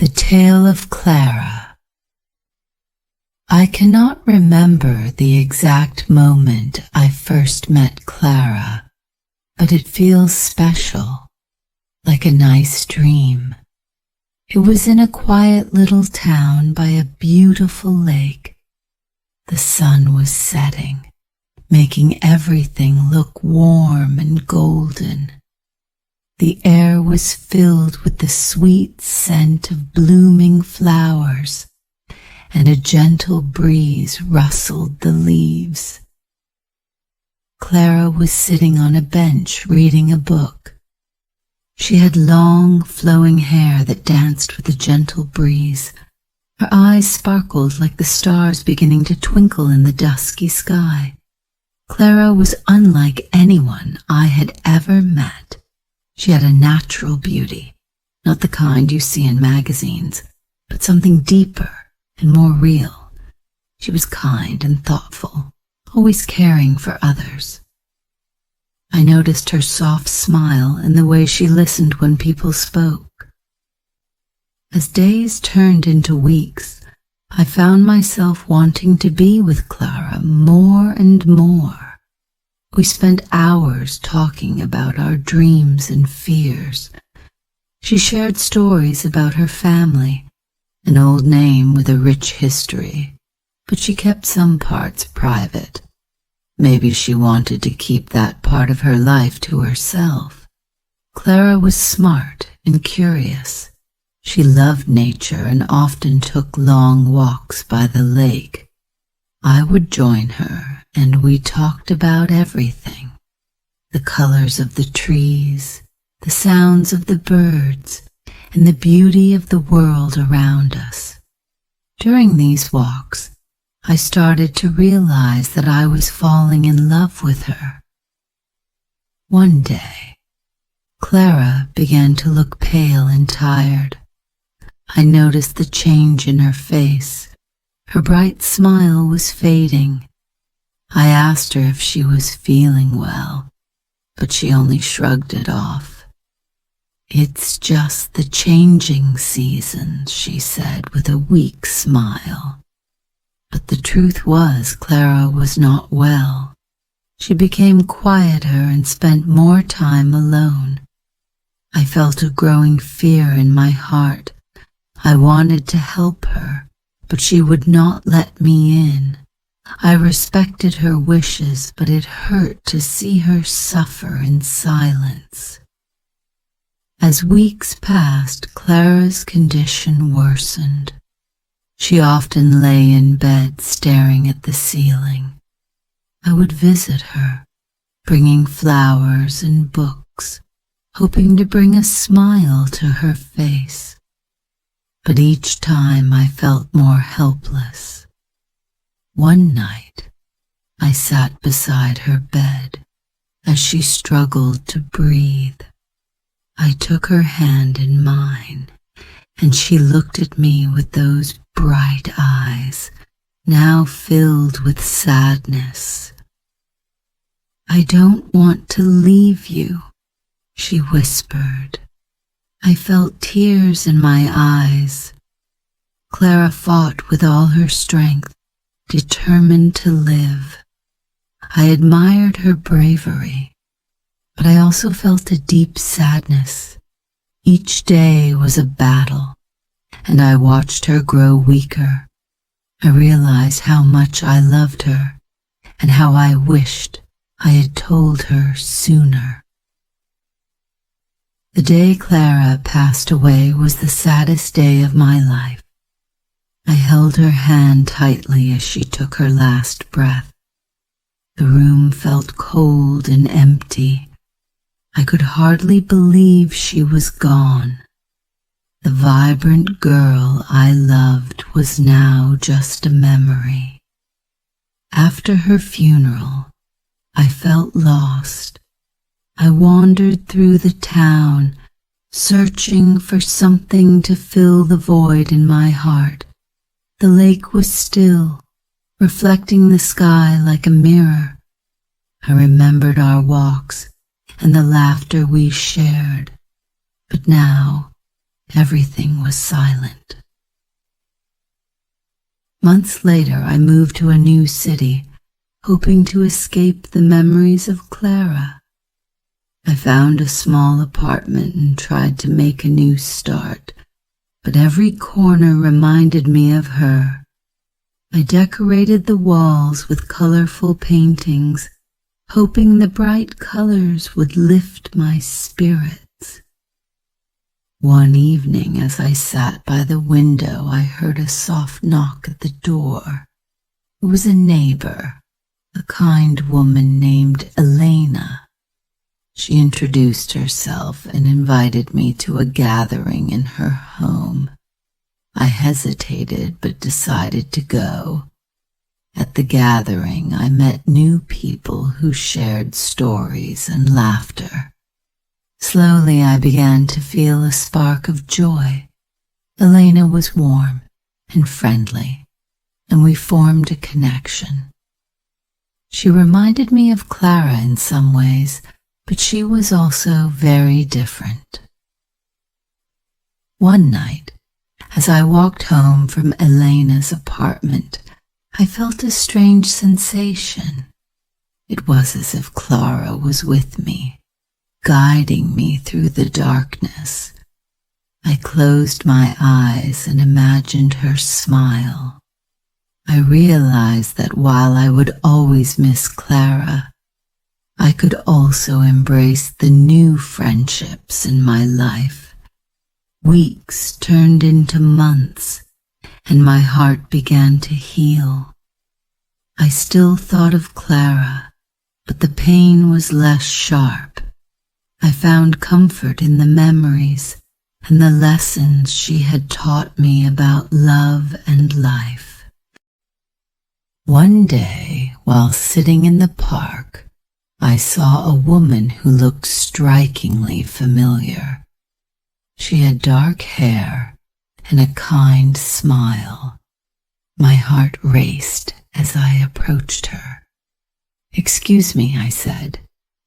The Tale of Clara. I cannot remember the exact moment I first met Clara, but it feels special, like a nice dream. It was in a quiet little town by a beautiful lake. The sun was setting, making everything look warm and golden. The air was filled with the sweet scent of blooming flowers, and a gentle breeze rustled the leaves. Clara was sitting on a bench reading a book. She had long, flowing hair that danced with the gentle breeze. Her eyes sparkled like the stars beginning to twinkle in the dusky sky. Clara was unlike anyone I had ever met. She had a natural beauty, not the kind you see in magazines, but something deeper and more real. She was kind and thoughtful, always caring for others. I noticed her soft smile and the way she listened when people spoke. As days turned into weeks, I found myself wanting to be with Clara more and more. We spent hours talking about our dreams and fears. She shared stories about her family, an old name with a rich history, but she kept some parts private. Maybe she wanted to keep that part of her life to herself. Clara was smart and curious. She loved nature and often took long walks by the lake. I would join her, and we talked about everything. The colors of the trees, the sounds of the birds, and the beauty of the world around us. During these walks, I started to realize that I was falling in love with her. One day, Clara began to look pale and tired. I noticed the change in her face. Her bright smile was fading. I asked her if she was feeling well, but she only shrugged it off. "It's just the changing seasons," she said with a weak smile. But the truth was, Clara was not well. She became quieter and spent more time alone. I felt a growing fear in my heart. I wanted to help her, but she would not let me in. I respected her wishes, but it hurt to see her suffer in silence. As weeks passed, Clara's condition worsened. She often lay in bed staring at the ceiling. I would visit her, bringing flowers and books, hoping to bring a smile to her face. But each time I felt more helpless. One night, I sat beside her bed as she struggled to breathe. I took her hand in mine, and she looked at me with those bright eyes, now filled with sadness. "I don't want to leave you," she whispered. I felt tears in my eyes. Clara fought with all her strength, determined to live. I admired her bravery, but I also felt a deep sadness. Each day was a battle, and I watched her grow weaker. I realized how much I loved her, and how I wished I had told her sooner. The day Clara passed away was the saddest day of my life. I held her hand tightly as she took her last breath. The room felt cold and empty. I could hardly believe she was gone. The vibrant girl I loved was now just a memory. After her funeral, I felt lost. I wandered through the town, searching for something to fill the void in my heart. The lake was still, reflecting the sky like a mirror. I remembered our walks and the laughter we shared, but now Everything was silent. Months later, I moved to a new city, hoping to escape the memories of Clara. I found a small apartment and tried to make a new start, but every corner reminded me of her. I decorated the walls with colorful paintings, hoping the bright colors would lift my spirits. One evening, as I sat by the window, I heard a soft knock at the door. It was a neighbor, a kind woman named Elena. She introduced herself and invited me to a gathering in her home. I hesitated but decided to go. At the gathering, I met new people who shared stories and laughter. Slowly, I began to feel a spark of joy. Elena was warm and friendly, and we formed a connection. She reminded me of Clara in some ways, but she was also very different. One night, as I walked home from Elena's apartment, I felt a strange sensation. It was as if Clara was with me, guiding me through the darkness. I closed my eyes and imagined her smile. I realized that while I would always miss Clara, I could also embrace the new friendships in my life. Weeks turned into months, and my heart began to heal. I still thought of Clara, but the pain was less sharp. I found comfort in the memories and the lessons she had taught me about love and life. One day, while sitting in the park, I saw a woman who looked strikingly familiar. She had dark hair and a kind smile. My heart raced as I approached her. "Excuse me," I said,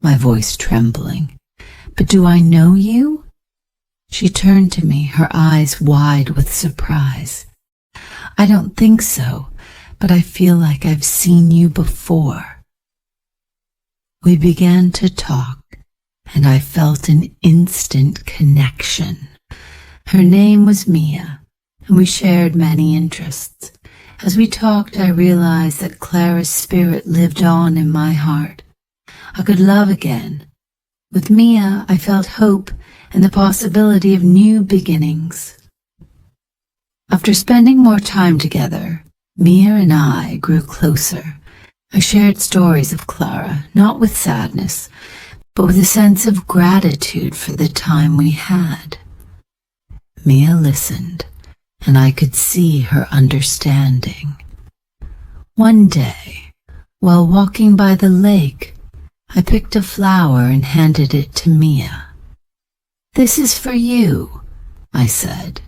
my voice trembling, "but do I know you?" She turned to me, her eyes wide with surprise. "I don't think so, but I feel like I've seen you before." We began to talk, and I felt an instant connection. Her name was Mia, and we shared many interests. As we talked, I realized that Clara's spirit lived on in my heart. I could love again. With Mia, I felt hope and the possibility of new beginnings. After spending more time together, Mia and I grew closer. I shared stories of Clara, not with sadness, but with a sense of gratitude for the time we had. Mia listened, and I could see her understanding. One day, while walking by the lake, I picked a flower and handed it to Mia. "This is for you," I said.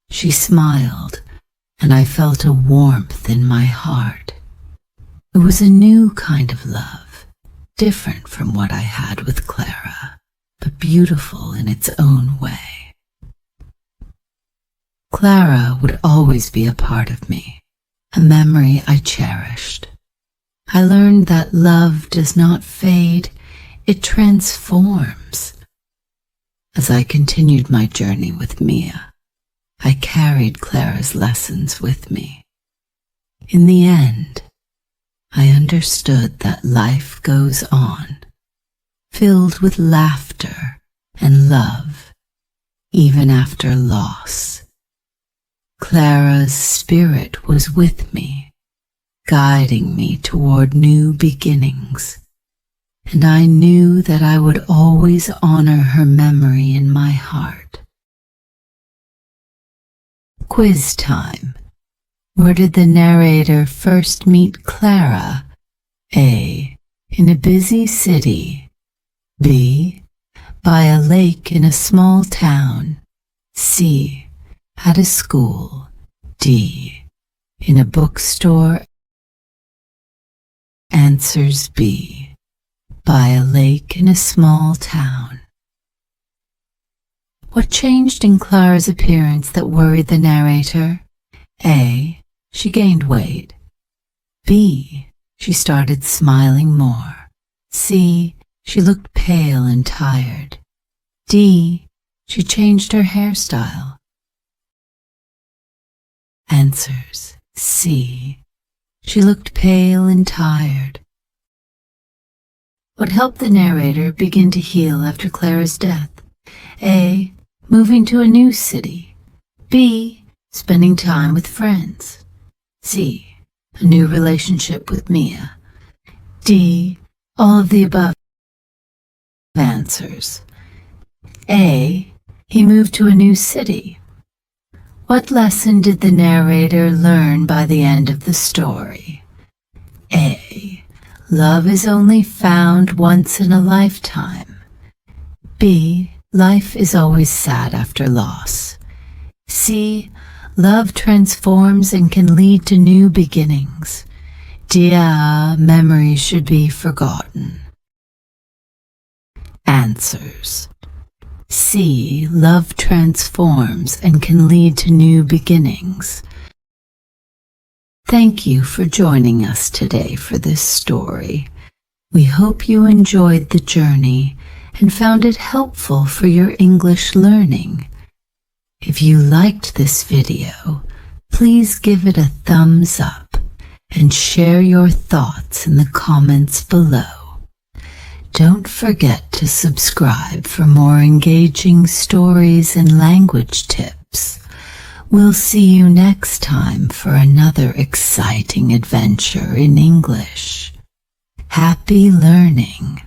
She smiled, and I felt a warmth in my heart. It was a new kind of love, different from what I had with Clara, but beautiful in its own way. Clara would always be a part of me, a memory I cherished. I learned that love does not fade, it transforms. As I continued my journey with Mia, I carried Clara's lessons with me. In the end, I understood that life goes on, filled with laughter and love, even after loss. Clara's spirit was with me, guiding me toward new beginnings, and I knew that I would always honor her memory in my heart. Quiz time. Where did the narrator first meet Clara? A. In a busy city. B. By a lake in a small town. C. At a school. D. In a bookstore. Answers B. By a lake in a small town. What changed in Clara's appearance that worried the narrator? A. She gained weight. B. She started smiling more. C. She looked pale and tired. D. She changed her hairstyle. Answers: C. She looked pale and tired. What helped the narrator begin to heal after Clara's death? A. Moving to a new city. B. Spending time with friends. C. A new relationship with Mia. D. All of the above answers. A. He moved to a new city. What lesson did the narrator learn by the end of the story? A. Love is only found once in a lifetime. B. Life is always sad after loss. C. Love transforms and can lead to new beginnings. D. Memories should be forgotten. Answers: C. Love transforms and can lead to new beginnings. Thank you for joining us today for this story. We hope you enjoyed the journey and found it helpful for your English learning. If you liked this video, please give it a thumbs up and share your thoughts in the comments below. Don't forget to subscribe for more engaging stories and language tips. We'll see you next time for another exciting adventure in English. Happy learning!